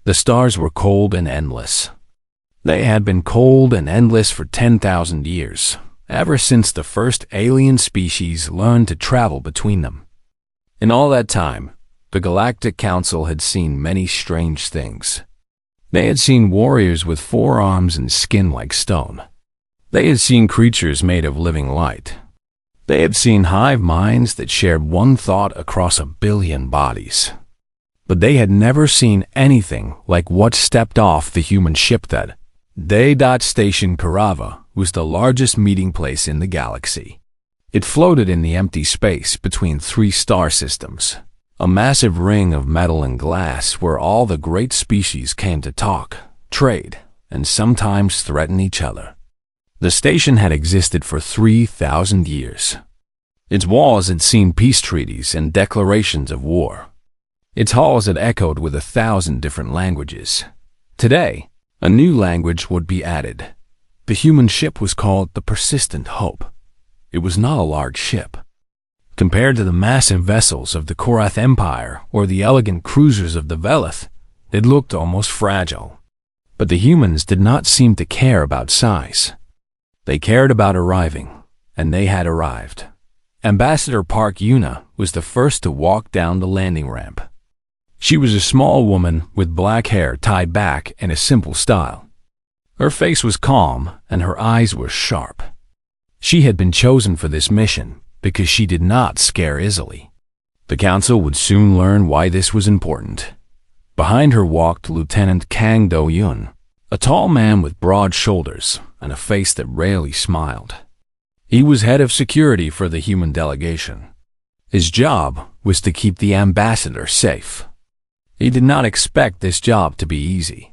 The stars were cold and endless. They had been cold and endless for 10,000 years, ever since the first alien species learned to travel between them. In all that time, the Galactic Council had seen many strange things. They had seen warriors with 4 arms and skin like stone. They had seen creatures made of living light. They had seen hive minds that shared one thought across 1 billion bodies. But they had never seen anything like what stepped off the human ship that day. Station Karava was the largest meeting place in the galaxy. It floated in the empty space between 3 star systems, a massive ring of metal and glass where all the great species came to talk, trade, and sometimes threaten each other. The station had existed for 3,000 years. Its walls had seen peace treaties and declarations of war. Its halls had echoed with 1,000 different languages. Today, a new language would be added. The human ship was called the Persistent Hope. It was not a large ship. Compared to the massive vessels of the Korath Empire or the elegant cruisers of the Velith, it looked almost fragile. But the humans did not seem to care about size. They cared about arriving, and they had arrived. Ambassador Park Yuna was the first to walk down the landing ramp. She was a small woman with black hair tied back in a simple style. Her face was calm and her eyes were sharp. She had been chosen for this mission because she did not scare easily. The council would soon learn why this was important. Behind her walked Lieutenant Kang Do-yun, a tall man with broad shoulders and a face that rarely smiled. He was head of security for the human delegation. His job was to keep the ambassador safe. He did not expect this job to be easy.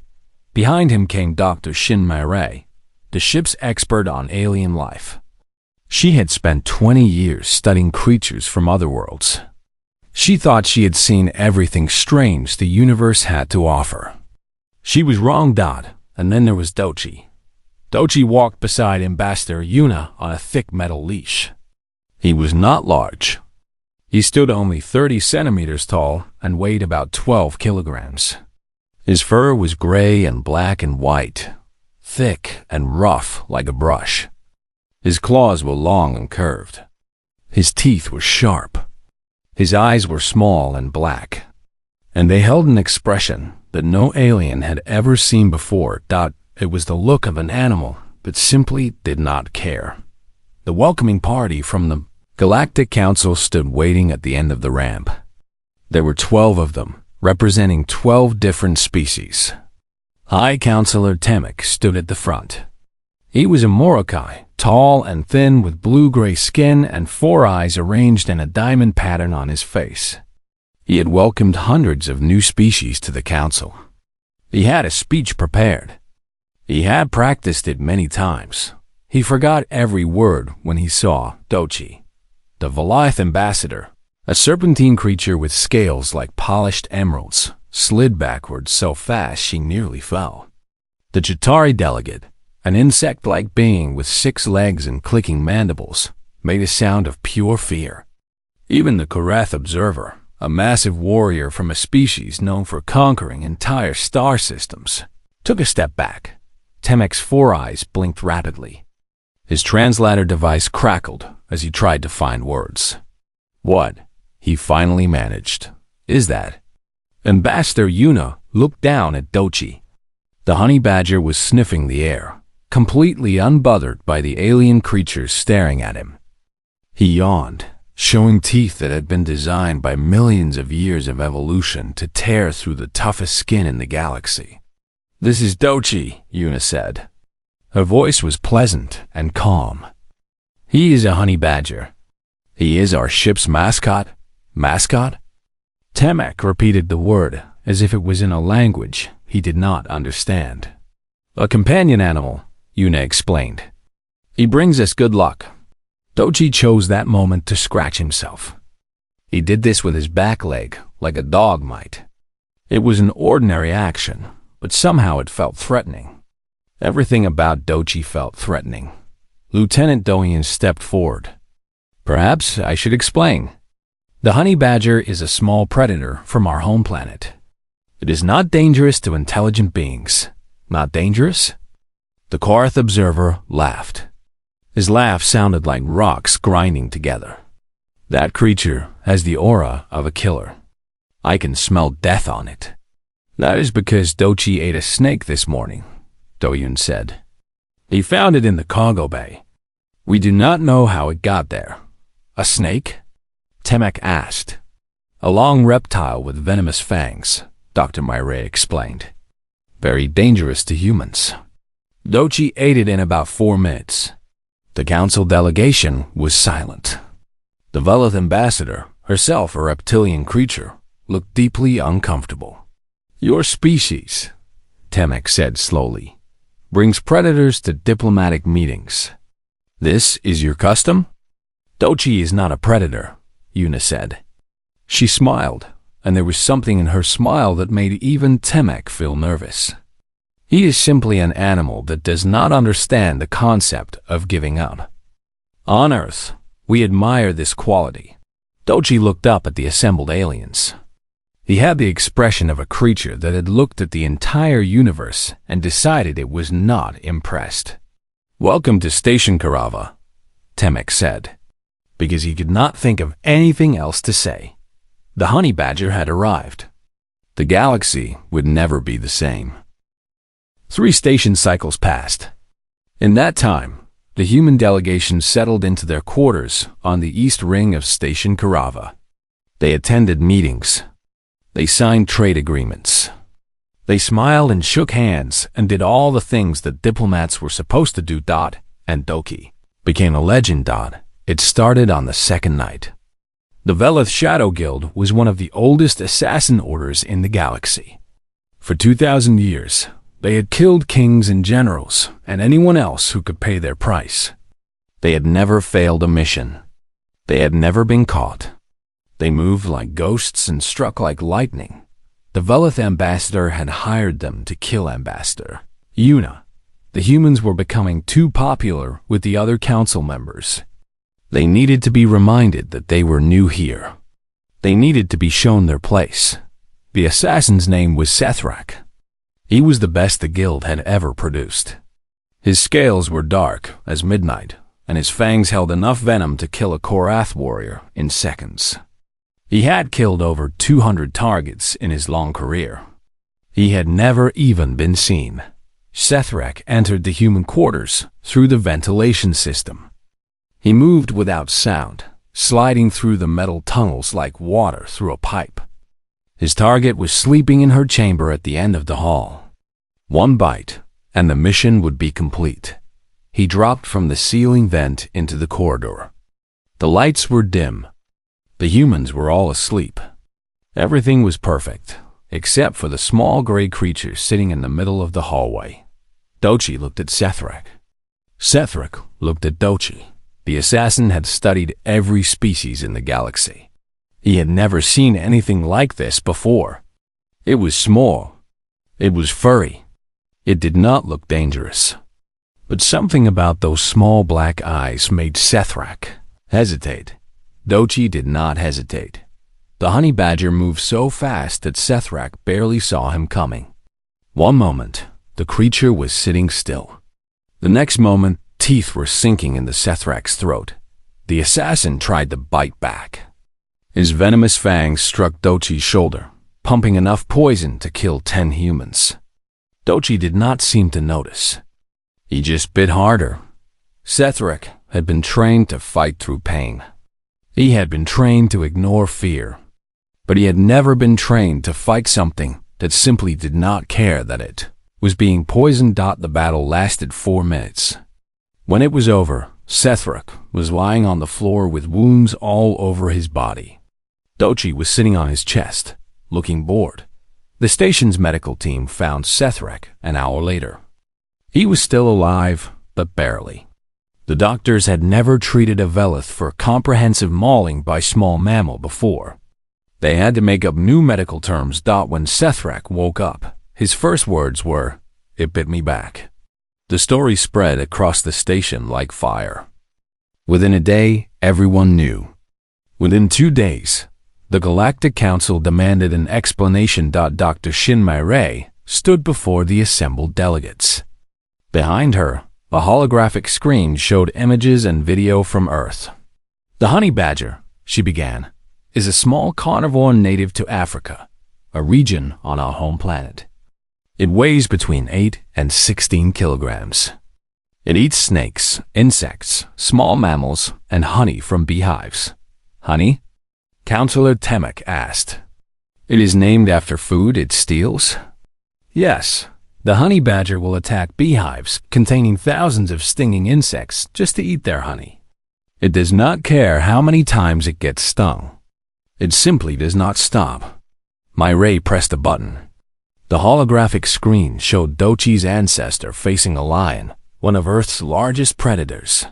Behind him came Dr. Shin Mai-rei, the ship's expert on alien life. She had spent 20 years studying creatures from other worlds. She thought she had seen everything strange the universe had to offer. She was wrong. And then there was Dochi. Dochi walked beside Ambassador Yuna on a thick metal leash. He was not large. He stood only 30 centimeters tall and weighed about 12 kilograms. His fur was gray and black and white, thick and rough like a brush. His claws were long and curved. His teeth were sharp. His eyes were small and black, and they held an expression that no alien had ever seen before. It was the look of an animal that simply did not care. The welcoming party from the Galactic Council stood waiting at the end of the ramp. There were 12 of them, representing 12 different species. High Counselor Temek stood at the front. He was a Morokai, tall and thin with blue-gray skin and 4 eyes arranged in a diamond pattern on his face. He had welcomed hundreds of new species to the council. He had a speech prepared. He had practiced it many times. He forgot every word when he saw Dochi, the Velith ambassador, a serpentine creature with scales like polished emeralds, slid backwards so fast she nearly fell. The Chitauri delegate, an insect-like being with 6 legs and clicking mandibles, made a sound of pure fear. Even the Korath observer, a massive warrior from a species known for conquering entire star systems, took a step back. Temek's 4 eyes blinked rapidly. His translator device crackled as he tried to find words. What, he finally managed, is that? Ambassador Yuna looked down at Dochi. The honey badger was sniffing the air, completely unbothered by the alien creatures staring at him. He yawned, showing teeth that had been designed by millions of years of evolution to tear through the toughest skin in the galaxy. This is Dochi, Yuna said. Her voice was pleasant and calm. He is a honey badger. He is our ship's mascot. Mascot? Temek repeated the word as if it was in a language he did not understand. A companion animal, Yuna explained. He brings us good luck. Dochi chose that moment to scratch himself. He did this with his back leg, like a dog might. It was an ordinary action, but somehow it felt threatening. Everything about Dochi felt threatening. Lieutenant Do-yun stepped forward. Perhaps I should explain. The honey badger is a small predator from our home planet. It is not dangerous to intelligent beings. Not dangerous? The Korath observer laughed. His laugh sounded like rocks grinding together. That creature has the aura of a killer. I can smell death on it. That is because Dochi ate a snake this morning, Doyun said. He found it in the cargo bay. We do not know how it got there. A snake? Temek asked. A long reptile with venomous fangs, Dr. Myre explained. Very dangerous to humans. Dochi ate it in about 4 minutes. The council delegation was silent. The Velith ambassador, herself a reptilian creature, looked deeply uncomfortable. Your species, Temek said slowly, brings predators to diplomatic meetings. This is your custom? Dochi is not a predator, Yuna said. She smiled, and there was something in her smile that made even Temek feel nervous. He is simply an animal that does not understand the concept of giving up. On Earth, we admire this quality. Dochi looked up at the assembled aliens. He had the expression of a creature that had looked at the entire universe and decided it was not impressed. Welcome to Station Karava, Temek said, because he could not think of anything else to say. The honey badger had arrived. The galaxy would never be the same. 3 station cycles passed. In that time, the human delegation settled into their quarters on the east ring of Station Karava. They attended meetings. They signed trade agreements. They smiled and shook hands and did all the things that diplomats were supposed to do. And Doki became a legend. It started on the second night. The Velith Shadow Guild was one of the oldest assassin orders in the galaxy. For 2,000 years, they had killed kings and generals and anyone else who could pay their price. They had never failed a mission. They had never been caught. They moved like ghosts and struck like lightning. The Velith ambassador had hired them to kill Ambassador Yuna. The humans were becoming too popular with the other council members. They needed to be reminded that they were new here. They needed to be shown their place. The assassin's name was Sethrak. He was the best the guild had ever produced. His scales were dark as midnight, and his fangs held enough venom to kill a Korath warrior in seconds. He had killed over 200 targets in his long career. He had never even been seen. Sethrak entered the human quarters through the ventilation system. He moved without sound, sliding through the metal tunnels like water through a pipe. His target was sleeping in her chamber at the end of the hall. One bite, and the mission would be complete. He dropped from the ceiling vent into the corridor. The lights were dim. The humans were all asleep. Everything was perfect, except for the small gray creature sitting in the middle of the hallway. Dochi looked at Sethrak. Sethrak looked at Dochi. The assassin had studied every species in the galaxy. He had never seen anything like this before. It was small. It was furry. It did not look dangerous. But something about those small black eyes made Sethrak hesitate. Dochi did not hesitate. The honey badger moved so fast that Sethrak barely saw him coming. One moment, the creature was sitting still. The next moment, teeth were sinking into Sethrak's throat. The assassin tried to bite back. His venomous fangs struck Dochi's shoulder, pumping enough poison to kill 10 humans. Dochi did not seem to notice. He just bit harder. Sethrak had been trained to fight through pain. He had been trained to ignore fear. But he had never been trained to fight something that simply did not care that it was being poisoned. The battle lasted 4 minutes. When it was over, Sethrak was lying on the floor with wounds all over his body. Dochi was sitting on his chest, looking bored. The station's medical team found Sethrak an hour later. He was still alive, but barely. The doctors had never treated a Velith for comprehensive mauling by small mammal before. They had to make up new medical terms. When Sethrak woke up, his first words were, "It bit me back." The story spread across the station like fire. Within a day, everyone knew. Within 2 days, The Galactic Council demanded an explanation. Dr. Shinmei stood before the assembled delegates. Behind her, a holographic screen showed images and video from Earth. The honey badger, she began, is a small carnivore native to Africa, a region on our home planet. It weighs between 8 and 16 kilograms. It eats snakes, insects, small mammals, and honey from beehives. Honey? Counselor Temek asked. It is named after food it steals? Yes. The honey badger will attack beehives containing thousands of stinging insects just to eat their honey. It does not care how many times it gets stung. It simply does not stop. My ray pressed a button. The holographic screen showed Dochi's ancestor facing a lion, one of Earth's largest predators.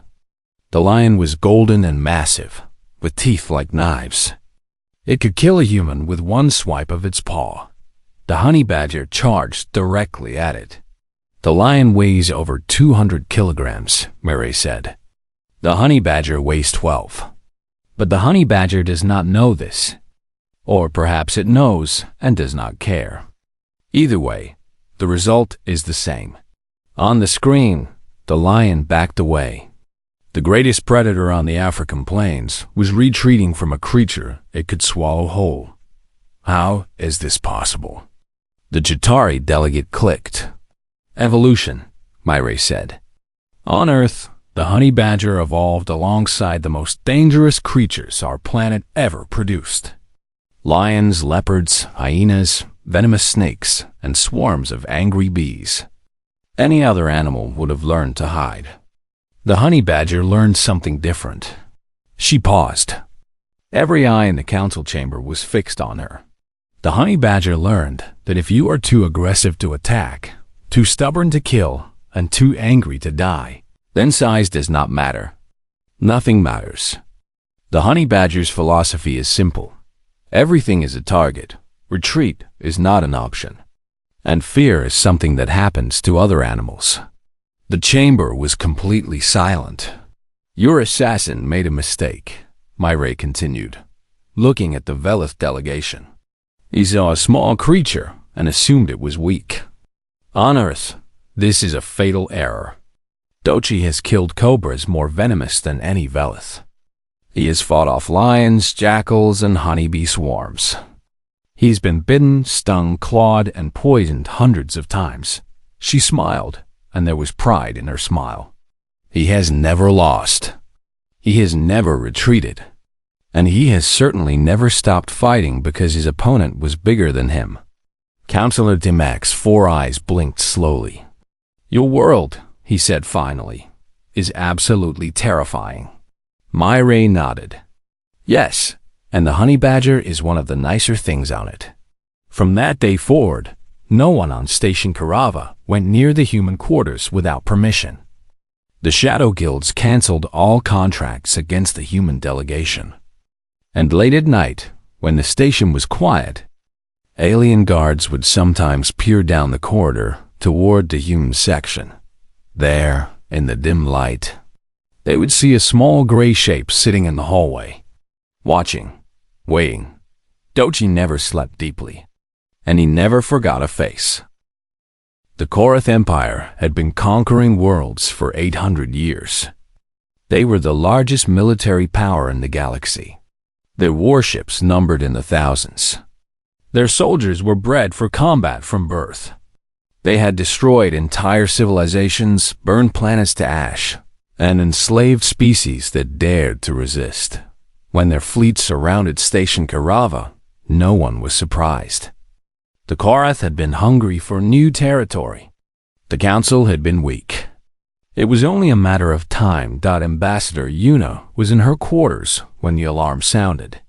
The lion was golden and massive, with teeth like knives. It could kill a human with one swipe of its paw. The honey badger charged directly at it. The lion weighs over 200 kilograms, Murray said. The honey badger weighs 12. But the honey badger does not know this. Or perhaps it knows and does not care. Either way, the result is the same. On the screen, the lion backed away. The greatest predator on the African plains was retreating from a creature it could swallow whole. How is this possible? The Chitauri delegate clicked. Evolution, Myray said. On Earth, the honey badger evolved alongside the most dangerous creatures our planet ever produced. Lions, leopards, hyenas, venomous snakes, and swarms of angry bees. Any other animal would have learned to hide. The honey badger learned something different. She paused. Every eye in the council chamber was fixed on her. The honey badger learned that if you are too aggressive to attack, too stubborn to kill, and too angry to die, then size does not matter. Nothing matters. The honey badger's philosophy is simple. Everything is a target. Retreat is not an option. And fear is something that happens to other animals. The chamber was completely silent. Your assassin made a mistake, Myray continued, looking at the Velith delegation. He saw a small creature and assumed it was weak. On Earth, this is a fatal error. Dochi has killed cobras more venomous than any Velith. He has fought off lions, jackals, and honeybee swarms. He's been bitten, stung, clawed, and poisoned hundreds of times. She smiled, and there was pride in her smile. He has never lost. He has never retreated. And he has certainly never stopped fighting because his opponent was bigger than him. Counselor Dimac's 4 eyes blinked slowly. Your world, he said finally, is absolutely terrifying. Myray nodded. Yes, and the honey badger is one of the nicer things on it. From that day forward, no one on Station Karava went near the human quarters without permission. The Shadow Guilds canceled all contracts against the human delegation. And late at night, when the station was quiet, alien guards would sometimes peer down the corridor toward the human section. There, in the dim light, they would see a small gray shape sitting in the hallway, watching, waiting. Dochi never slept deeply, and he never forgot a face. The Korath Empire had been conquering worlds for 800 years. They were the largest military power in the galaxy. Their warships numbered in the thousands. Their soldiers were bred for combat from birth. They had destroyed entire civilizations, burned planets to ash, and enslaved species that dared to resist. When their fleets surrounded Station Karava, no one was surprised. The Korath had been hungry for new territory. The council had been weak. It was only a matter of time. Ambassador Yuna was in her quarters when the alarm sounded.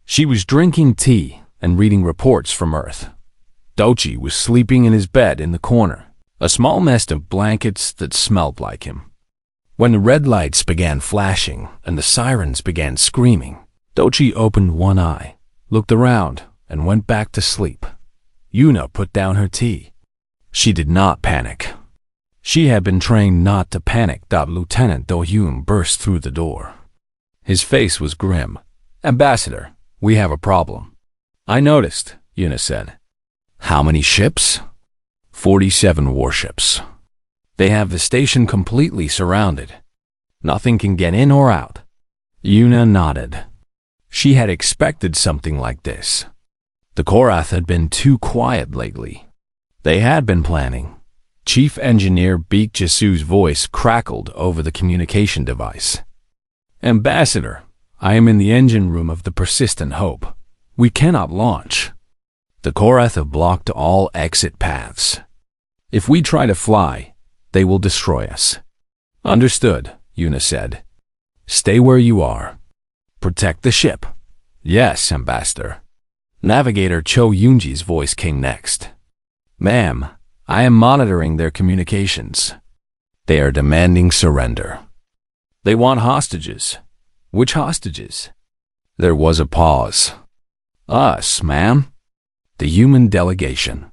She was drinking tea and reading reports from Earth. Dochi was sleeping in his bed in the corner, a small nest of blankets that smelled like him. When the red lights began flashing and the sirens began screaming, Dochi opened one eye, looked around, and went back to sleep. Yuna put down her tea. She did not panic. She had been trained not to panic. Lieutenant Do-hyun burst through the door. His face was grim. Ambassador, we have a problem. I noticed, Una said. How many ships? 47 warships. They have the station completely surrounded. Nothing can get in or out. Una nodded. She had expected something like this. The Korath had been too quiet lately. They had been planning. Chief Engineer Beak Jisu's voice crackled over the communication device. Ambassador, I am in the engine room of the Persistent Hope. We cannot launch. The Korath have blocked all exit paths. If we try to fly, they will destroy us. Understood, Una said. Stay where you are. Protect the ship. Yes, Ambassador. Navigator Cho Yunji's voice came next. Ma'am, I am monitoring their communications. They are demanding surrender. They want hostages. Which hostages? There was a pause. Us, ma'am. The human delegation.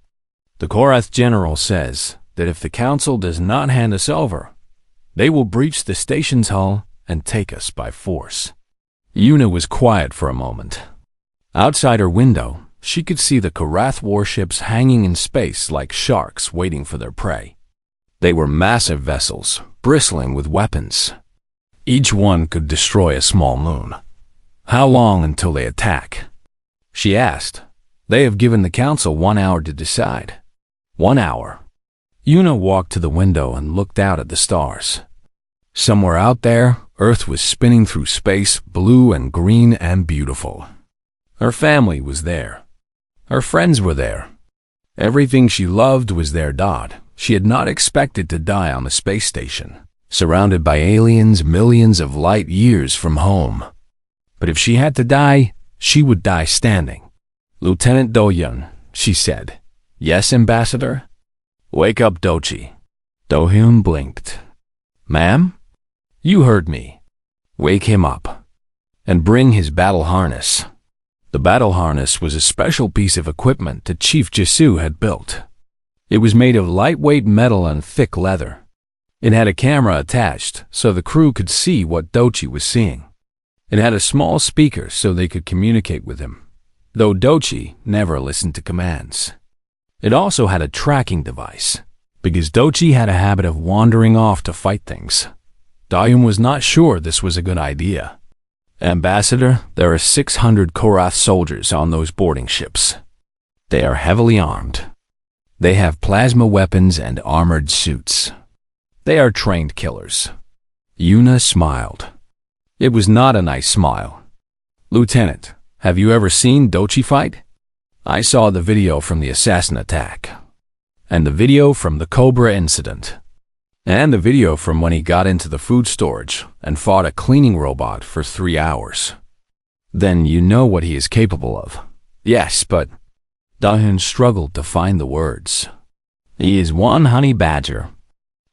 The Korath general says that if the council does not hand us over, they will breach the station's hull and take us by force. Una was quiet for a moment. Outside her window, she could see the Korath warships hanging in space like sharks waiting for their prey. They were massive vessels, bristling with weapons. Each one could destroy a small moon. How long until they attack? She asked. They have given the council 1 hour to decide. 1 hour. Una walked to the window and looked out at the stars. Somewhere out there, Earth was spinning through space, blue and green and beautiful. Her family was there. Her friends were there. Everything she loved was there. She had not expected to die on the space station, surrounded by aliens millions of light years from home. But if she had to die, she would die standing. Lieutenant Do-hyun, she said. Yes, Ambassador? Wake up, Do-chi. Do-hyun blinked. Ma'am? You heard me. Wake him up. And bring his battle harness. The battle harness was a special piece of equipment that Chief Jisu had built. It was made of lightweight metal and thick leather. It had a camera attached so the crew could see what Do-chi was seeing. It had a small speaker so they could communicate with him, though Do-chi never listened to commands. It also had a tracking device, because Do-chi had a habit of wandering off to fight things. Do-hyun was not sure this was a good idea. Ambassador, there are 600 Korath soldiers on those boarding ships. They are heavily armed. They have plasma weapons and armored suits. They are trained killers. Una smiled. It was not a nice smile. Lieutenant, have you ever seen Do-chi fight? I saw the video from the assassin attack, and the video from the Cobra incident, and the video from when he got into the food storage and fought a cleaning robot for 3 hours. Then you know what he is capable of. Yes, but Do-hyun struggled to find the words. He is one honey badger.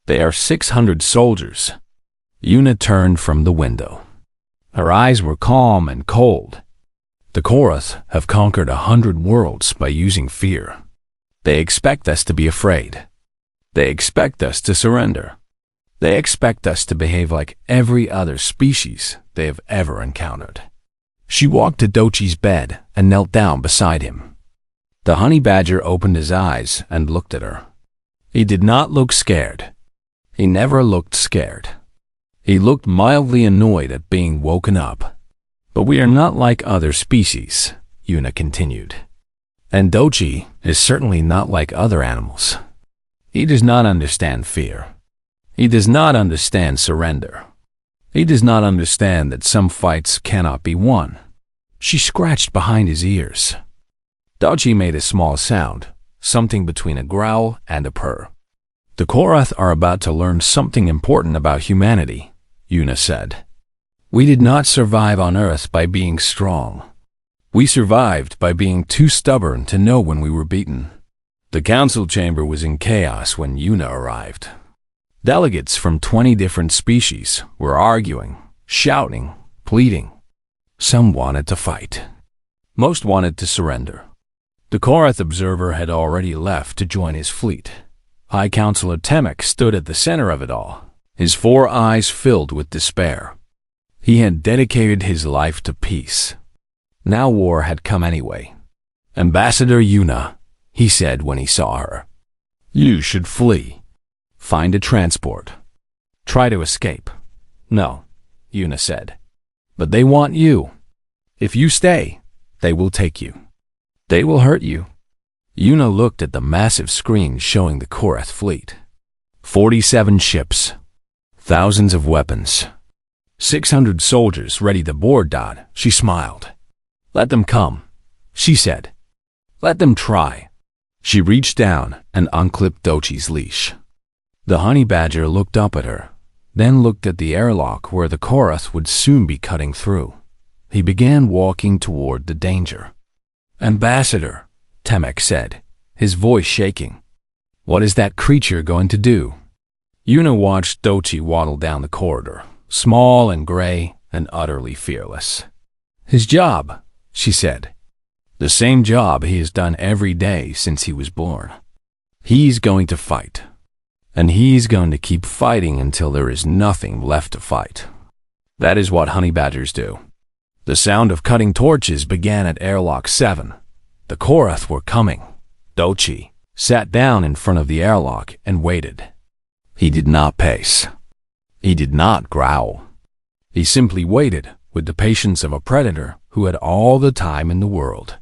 They are 600 soldiers. Una turned from the window. Her eyes were calm and cold. The Korath have conquered 100 worlds by using fear. They expect us to be afraid. They expect us to surrender. They expect us to behave like every other species they have ever encountered. She walked to Do-chi's bed and knelt down beside him. The honey badger opened his eyes and looked at her. He did not look scared. He never looked scared. He looked mildly annoyed at being woken up. But we are not like other species, Una continued. And Do-chi is certainly not like other animals. He does not understand fear. He does not understand surrender. He does not understand that some fights cannot be won. She scratched behind his ears. Do-chi made a small sound, something between a growl and a purr. The Korath are about to learn something important about humanity, Una said. We did not survive on Earth by being strong. We survived by being too stubborn to know when we were beaten. The council chamber was in chaos when Una arrived. Delegates from 20 different species were arguing, shouting, pleading. Some wanted to fight. Most wanted to surrender. The Korath observer had already left to join his fleet. High Counselor Temek stood at the center of it all, his 4 eyes filled with despair. He had dedicated his life to peace. Now war had come anyway. "Ambassador Yuna," he said when he saw her, "you should flee. Find a transport. Try to escape." "No," Yuna said. "But they want you. If you stay, they will take you. They will hurt you." Yuna looked at the massive screen showing the Korath fleet. 47 ships, thousands of weapons, 600 soldiers ready to board. She smiled. "Let them come," she said. "Let them try." She reached down and unclipped Dochi's leash. The honey badger looked up at her, then looked at the airlock where the Korath would soon be cutting through. He began walking toward the danger. "Ambassador," Temek said, his voice shaking, "what is that creature going to do?" Yuna watched Dochi waddle down the corridor, small and gray and utterly fearless. "His job," she said. "The same job he has done every day since he was born. He's going to fight. And he's going to keep fighting until there is nothing left to fight. That is what honey badgers do." The sound of cutting torches began at airlock 7. The Korath were coming. Dochi sat down in front of the airlock and waited. He did not pace. He did not growl. He simply waited with the patience of a predator who had all the time in the world.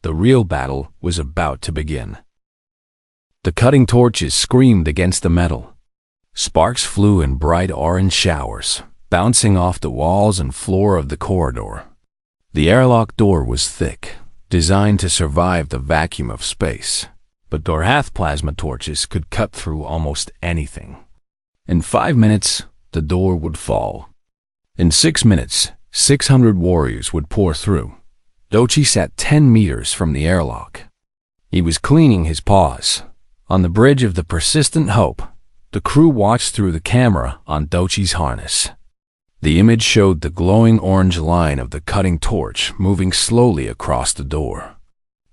The real battle was about to begin. The cutting torches screamed against the metal. Sparks flew in bright orange showers, bouncing off the walls and floor of the corridor. The airlock door was thick, designed to survive the vacuum of space, but Dorhath plasma torches could cut through almost anything. In 5 minutes, the door would fall. In 6 minutes, 600 warriors would pour through. Dochi sat 10 meters from the airlock. He was cleaning his paws. On the bridge of the Persistent Hope, the crew watched through the camera on Dochi's harness. The image showed the glowing orange line of the cutting torch moving slowly across the door.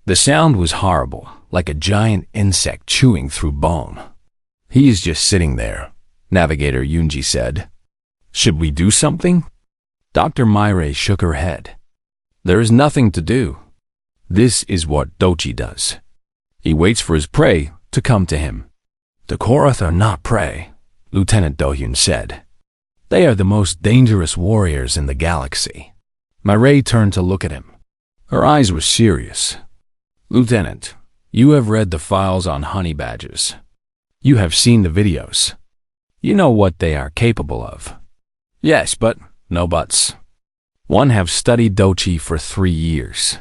The sound was horrible, like a giant insect chewing through bone. "He is just sitting there," Navigator Yunji said. "Should we do something?" Dr. Myre shook her head. "There is nothing to do. This is what Dochi does. He waits for his prey to come to him." "The Korath are not prey," Lieutenant Dohyun said. "They are the most dangerous warriors in the galaxy." Myre turned to look at him. Her eyes were serious. "Lieutenant, you have read the files on honey badgers. You have seen the videos. You know what they are capable of." "Yes, but no buts. One have studied Dochi for 3 years.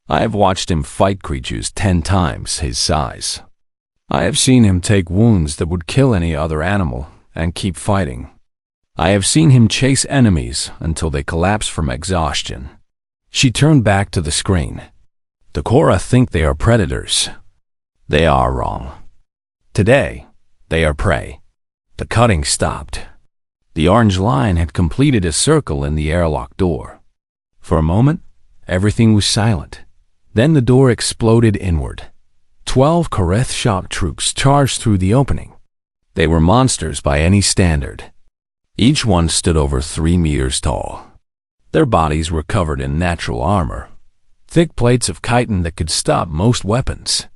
I have watched him fight creatures 10 times his size. I have seen him take wounds that would kill any other animal and keep fighting. I have seen him chase enemies until they collapse from exhaustion." She turned back to the screen. "The Korath think they are predators. They are wrong. Today, they are prey." The cutting stopped. The orange line had completed a circle in the airlock door. For a moment, everything was silent. Then the door exploded inward. 12 Korath shock troops charged through the opening. They were monsters by any standard. Each one stood over 3 meters tall. Their bodies were covered in natural armor, thick plates of chitin that could stop most weapons.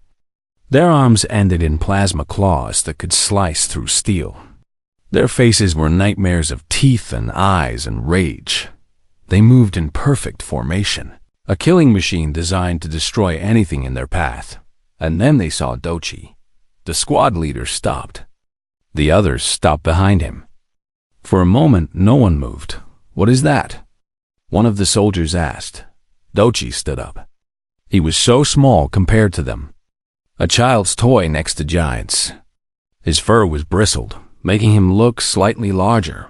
Their arms ended in plasma claws that could slice through steel. Their faces were nightmares of teeth and eyes and rage. They moved in perfect formation, a killing machine designed to destroy anything in their path. And then they saw Dochi. The squad leader stopped. The others stopped behind him. For a moment, no one moved. "What is that?" one of the soldiers asked. Dochi stood up. He was so small compared to them. A child's toy next to giants. His fur was bristled, making him look slightly larger.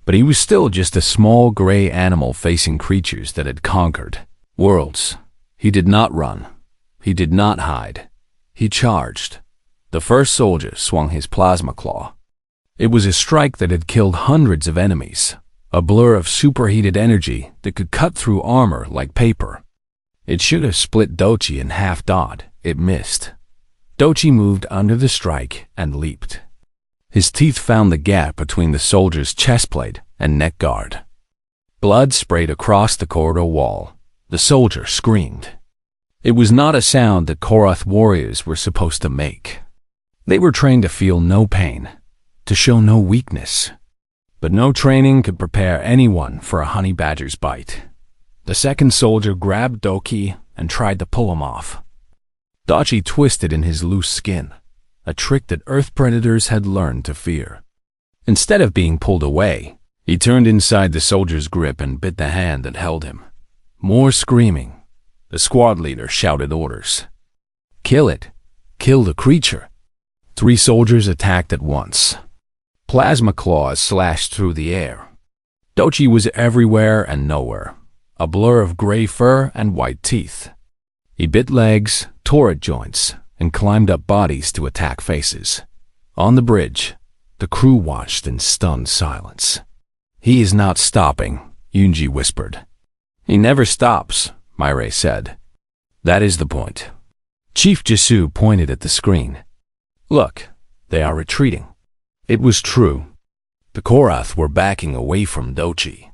But he was still just a small gray animal facing creatures that had conquered worlds. He did not run. He did not hide. He charged. The first soldier swung his plasma claw. It was a strike that had killed hundreds of enemies, a blur of superheated energy that could cut through armor like paper. It should have split Dochi in half. It missed. Dochi moved under the strike and leaped. His teeth found the gap between the soldier's chest plate and neck guard. Blood sprayed across the corridor wall. The soldier screamed. It was not a sound that Korath warriors were supposed to make. They were trained to feel no pain, to show no weakness. But no training could prepare anyone for a honey badger's bite. The second soldier grabbed Dochi and tried to pull him off. Dochi twisted in his loose skin, a trick that earth predators had learned to fear. Instead of being pulled away, he turned inside the soldier's grip and bit the hand that held him. More screaming. The squad leader shouted orders. Kill it. Kill the creature. 3 soldiers attacked at once. Plasma claws slashed through the air. Dochi was everywhere and nowhere, a blur of gray fur and white teeth. He bit legs, tore at joints, and climbed up bodies to attack faces. On the bridge, the crew watched in stunned silence. He is not stopping, Yunji whispered. He never stops, Mirai said. That is the point. Chief Jisu pointed at the screen. Look, they are retreating. It was true. The Korath were backing away from Dochi.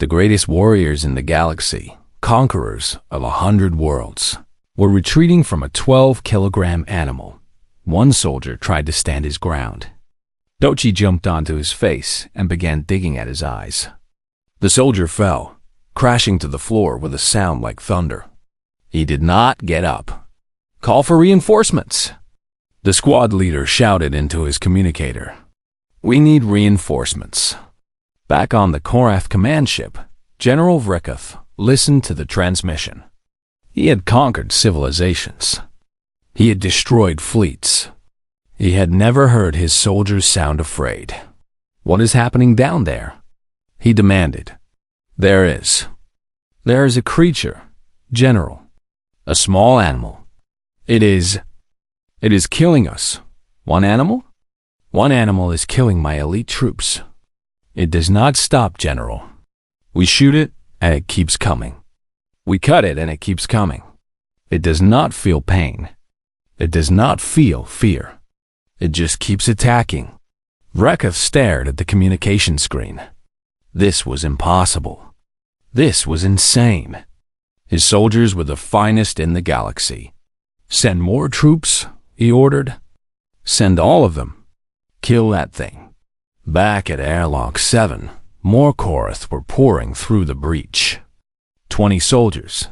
The greatest warriors in the galaxy, conquerors of 100 worlds, were retreating from a 12-kilogram animal. One soldier tried to stand his ground. Dochi jumped onto his face and began digging at his eyes. The soldier fell, crashing to the floor with a sound like thunder. He did not get up. Call for reinforcements. The squad leader shouted into his communicator. We need reinforcements. Back on the Korath command ship, General Vrikoth listened to the transmission. He had conquered civilizations. He had destroyed fleets. He had never heard his soldiers sound afraid. What is happening down there? He demanded. There is a creature, General. A small animal. It is killing us. One animal? One animal is killing my elite troops. It does not stop, General. We shoot it, and it keeps coming. We cut it, and it keeps coming. It does not feel pain. It does not feel fear. It just keeps attacking. Vrikoth stared at the communication screen. This was impossible. This was insane. His soldiers were the finest in the galaxy. Send more troops, he ordered. Send all of them. Kill that thing. Back at Airlock 7, more Korath were pouring through the breach. 20 soldiers.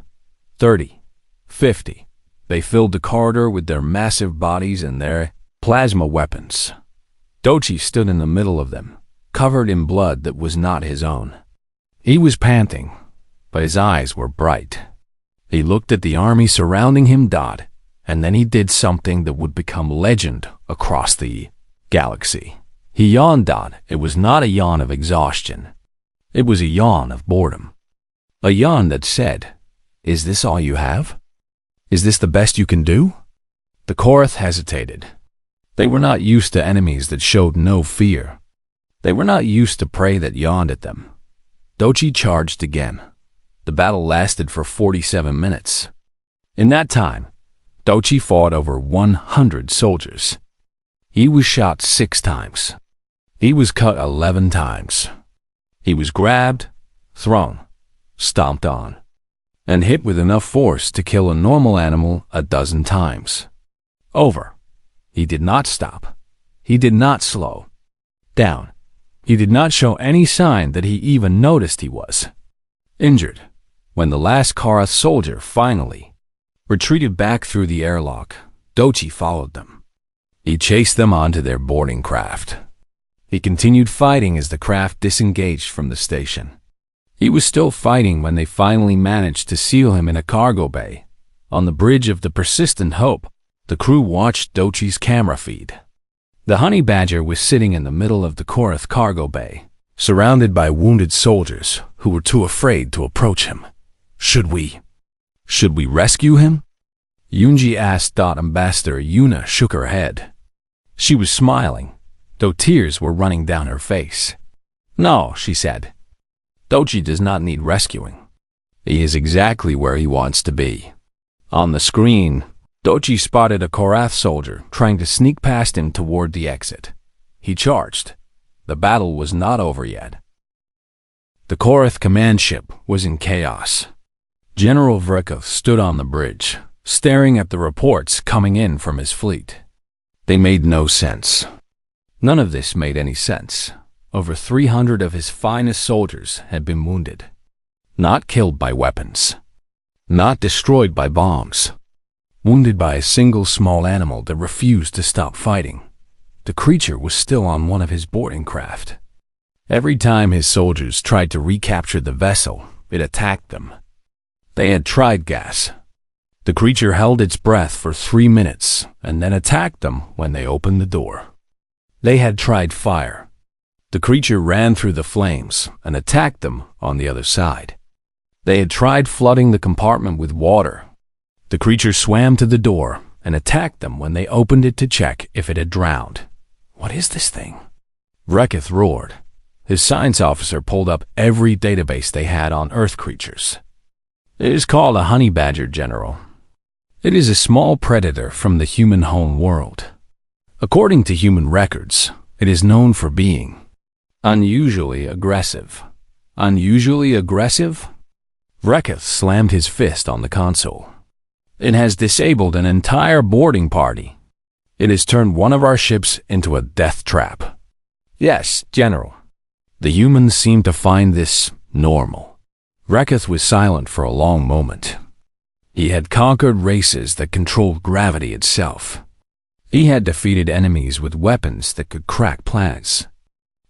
30. 50. They filled the corridor with their massive bodies and their plasma weapons. Dochi stood in the middle of them, covered in blood that was not his own. He was panting, but his eyes were bright. He looked at the army surrounding him, and then he did something that would become legend across the galaxy. He yawned. It was not a yawn of exhaustion. It was a yawn of boredom. A yawn that said, Is this all you have? Is this the best you can do? The Korath hesitated. They were not used to enemies that showed no fear. They were not used to prey that yawned at them. Dochi charged again. The battle lasted for 47 minutes. In that time, Dochi fought over 100 soldiers. He was shot 6 times. He was cut 11 times. He was grabbed, thrown, stomped on, and hit with enough force to kill a normal animal 12 times. Over. He did not stop. He did not slow down. He did not show any sign that he even noticed he was injured. When the last Korath soldier finally retreated back through the airlock, Dochi followed them. He chased them onto their boarding craft. He continued fighting as the craft disengaged from the station. He was still fighting when they finally managed to seal him in a cargo bay. On the bridge of the Persistent Hope, the crew watched Dochi's camera feed. The honey badger was sitting in the middle of the Korath cargo bay, surrounded by wounded soldiers who were too afraid to approach him. Should we rescue him? Yunji asked. Ambassador Yuna shook her head. She was smiling, though tears were running down her face. No, she said. Dochi does not need rescuing. He is exactly where he wants to be. On the screen, Dochi spotted a Korath soldier trying to sneak past him toward the exit. He charged. The battle was not over yet. The Korath command ship was in chaos. General Vrekov stood on the bridge, staring at the reports coming in from his fleet. They made no sense. None of this made any sense. Over 300 of his finest soldiers had been wounded. Not killed by weapons. Not destroyed by bombs. Wounded by a single small animal that refused to stop fighting. The creature was still on one of his boarding craft. Every time his soldiers tried to recapture the vessel, it attacked them. They had tried gas. The creature held its breath for 3 minutes and then attacked them when they opened the door. They had tried fire. The creature ran through the flames and attacked them on the other side. They had tried flooding the compartment with water. The creature swam to the door and attacked them when they opened it to check if it had drowned. What is this thing? Vrekov roared. His science officer pulled up every database they had on Earth creatures. It is called a honey badger, General. It is a small predator from the human home world. According to human records, it is known for being unusually aggressive. Unusually aggressive? Vrekov slammed his fist on the console. It has disabled an entire boarding party. It has turned one of our ships into a death trap. Yes, General. The humans seemed to find this normal. Vrekov was silent for a long moment. He had conquered races that controlled gravity itself. He had defeated enemies with weapons that could crack planets.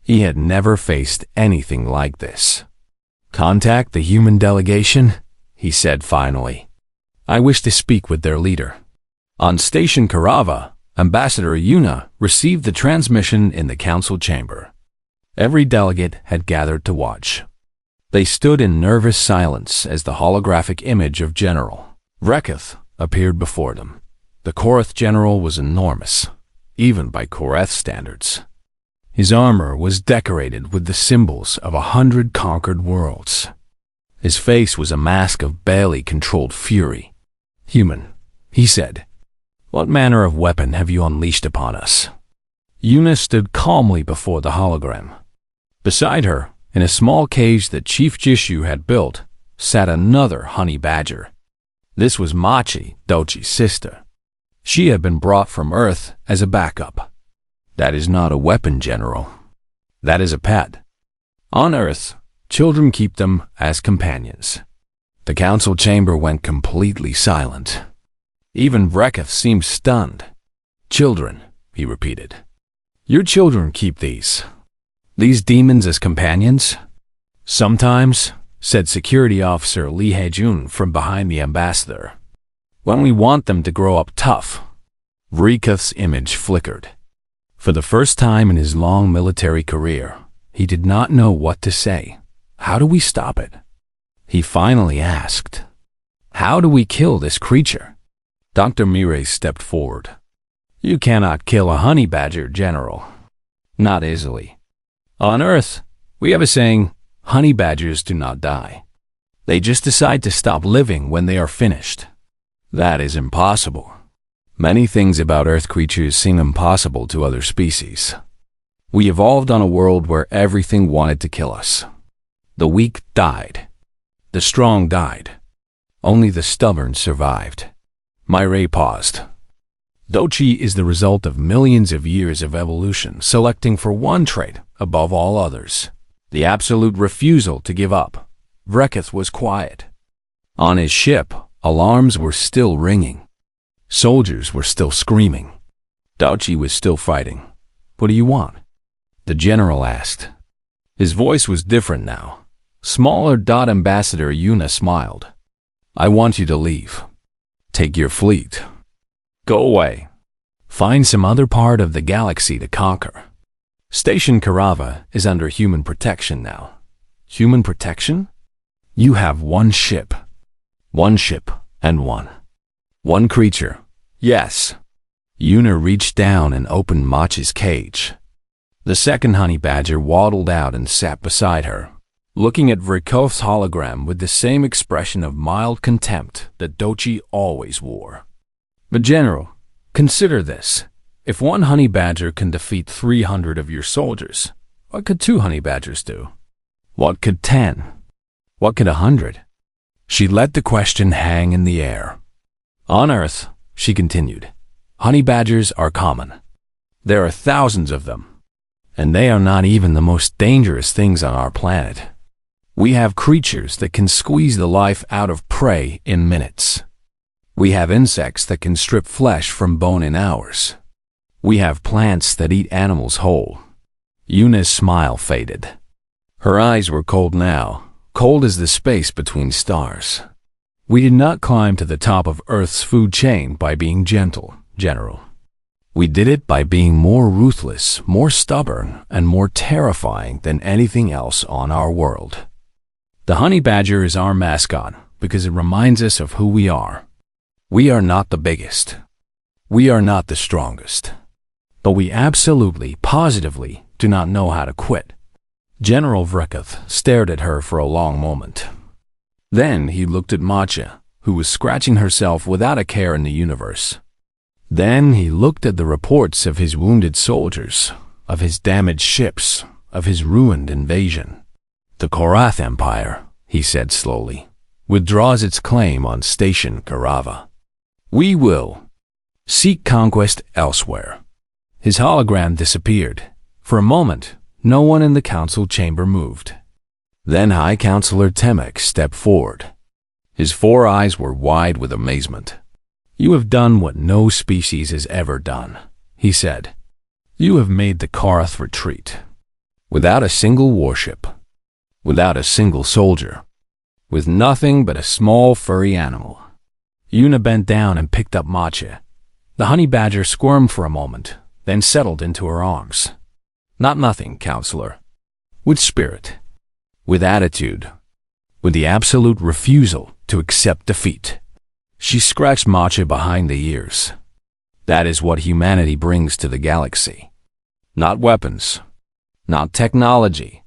He had never faced anything like this. Contact the human delegation, he said finally. I wish to speak with their leader. On Station Karava, Ambassador Yuna received the transmission in the council chamber. Every delegate had gathered to watch. They stood in nervous silence as the holographic image of General Vrekov appeared before them. The Korath general was enormous, even by Korath standards. His armor was decorated with the symbols of 100 conquered worlds. His face was a mask of barely controlled fury. Human, he said, what manner of weapon have you unleashed upon us? Yuna stood calmly before the hologram. Beside her, in a small cage that Chief Jishu had built, sat another honey badger. This was Machi, Dochi's sister. She had been brought from Earth as a backup. That is not a weapon, General. That is a pet. On Earth, children keep them as companions. The council chamber went completely silent. Even Vrekov seemed stunned. Children, he repeated. Your children keep these demons as companions? Sometimes, said Security Officer Lee Haejun from behind the ambassador. When we want them to grow up tough. Vrekov's image flickered. For the first time in his long military career, he did not know what to say. How do we stop it? He finally asked. How do we kill this creature? Dr. Mire stepped forward. You cannot kill a honey badger, General. Not easily. On Earth, we have a saying, honey badgers do not die. They just decide to stop living when they are finished. That is impossible. Many things about Earth creatures seem impossible to other species. We evolved on a world where everything wanted to kill us. The weak died. The strong died. Only the stubborn survived. Mire paused. Dochi is the result of millions of years of evolution selecting for one trait above all others, the absolute refusal to give up. Vrekov was quiet. On his ship, alarms were still ringing. Soldiers were still screaming. Dochi was still fighting. What do you want? The general asked. His voice was different now. Smaller Ambassador Yuna smiled. I want you to leave. Take your fleet. Go away. Find some other part of the galaxy to conquer. Station Karava is under human protection now. Human protection? You have one ship. One ship and one creature. Yes. Yuna reached down and opened Machi's cage. The second honey badger waddled out and sat beside her, looking at Vrekov's hologram with the same expression of mild contempt that Dochi always wore. But General, consider this. If one honey badger can defeat 300 of your soldiers, what could 2 honey badgers do? What could 10? What could 100? She let the question hang in the air. On Earth, she continued, honey badgers are common. There are thousands of them, and they are not even the most dangerous things on our planet. We have creatures that can squeeze the life out of prey in minutes. We have insects that can strip flesh from bone in hours. We have plants that eat animals whole. Yuna's smile faded. Her eyes were cold now, cold as the space between stars. We did not climb to the top of Earth's food chain by being gentle, General. We did it by being more ruthless, more stubborn, and more terrifying than anything else on our world. The honey badger is our mascot because it reminds us of who we are. We are not the biggest. We are not the strongest. But we absolutely, positively do not know how to quit. General Vrekoth stared at her for a long moment. Then he looked at Matcha, who was scratching herself without a care in the universe. Then he looked at the reports of his wounded soldiers, of his damaged ships, of his ruined invasion. The Korath Empire, he said slowly, withdraws its claim on Station Karava. We will seek conquest elsewhere. His hologram disappeared. For a moment, no one in the council chamber moved. Then High Counselor Temek stepped forward. His 4 eyes were wide with amazement. You have done what no species has ever done, he said. You have made the Korath retreat. Without a single warship. Without a single soldier. With nothing but a small furry animal. Yuna bent down and picked up Matcha. The honey badger squirmed for a moment, then settled into her arms. Not nothing, Counselor. With spirit. With attitude. With the absolute refusal to accept defeat. She scratched Matcha behind the ears. That is what humanity brings to the galaxy. Not weapons. Not technology.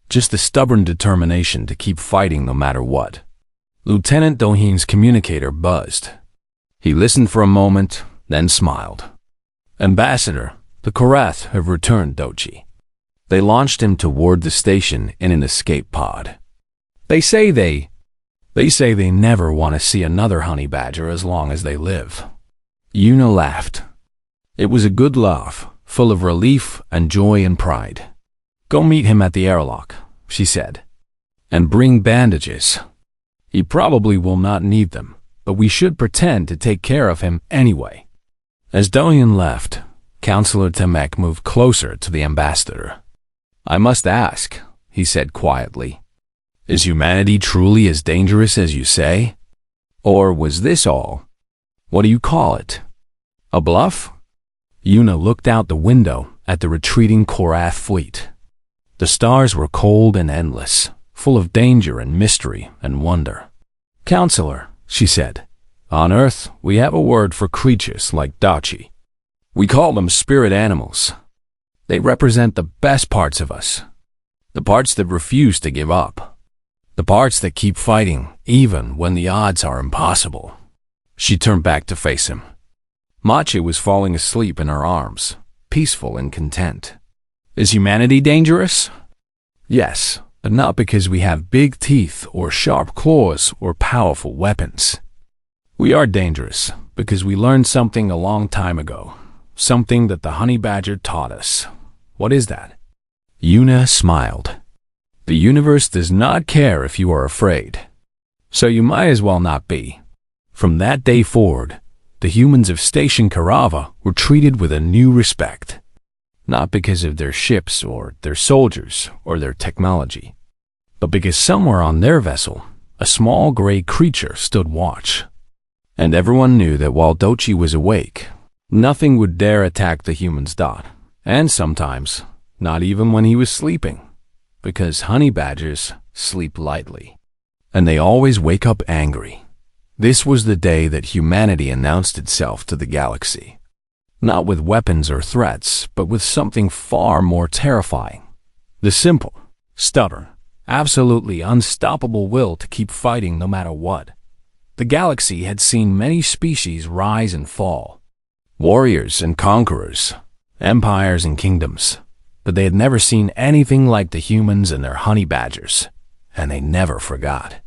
Just the stubborn determination to keep fighting no matter what. Lieutenant Doheen's communicator buzzed. He listened for a moment, then smiled. Ambassador, the Korath have returned, Dochi. They launched him toward the station in an escape pod. They say they never want to see another honey badger as long as they live. Yuna laughed. It was a good laugh, full of relief and joy and pride. Go meet him at the airlock, she said. And bring bandages. He probably will not need them, but we should pretend to take care of him anyway. As Doheen left, Counselor Temek moved closer to the ambassador. I must ask, he said quietly. Is humanity truly as dangerous as you say? Or was this all? What do you call it? A bluff? Yuna looked out the window at the retreating Korath fleet. The stars were cold and endless, full of danger and mystery and wonder. Counselor, she said, on Earth we have a word for creatures like Dachi. We call them spirit animals. They represent the best parts of us. The parts that refuse to give up. The parts that keep fighting, even when the odds are impossible. She turned back to face him. Matcha was falling asleep in her arms, peaceful and content. Is humanity dangerous? Yes, but not because we have big teeth or sharp claws or powerful weapons. We are dangerous because we learned something a long time ago, something that the honey badger taught us. What is that? Yuna smiled. The universe does not care if you are afraid. So you might as well not be. From that day forward, the humans of Station Karava were treated with a new respect. Not because of their ships or their soldiers or their technology, but because somewhere on their vessel, a small gray creature stood watch. And everyone knew that while Dochi was awake, nothing would dare attack the humans. And sometimes, not even when he was sleeping. Because honey badgers sleep lightly, and they always wake up angry. This was the day that humanity announced itself to the galaxy. Not with weapons or threats, but with something far more terrifying. The simple, stubborn, absolutely unstoppable will to keep fighting no matter what. The galaxy had seen many species rise and fall. Warriors and conquerors, empires and kingdoms. But they had never seen anything like the humans and their honey badgers, and they never forgot.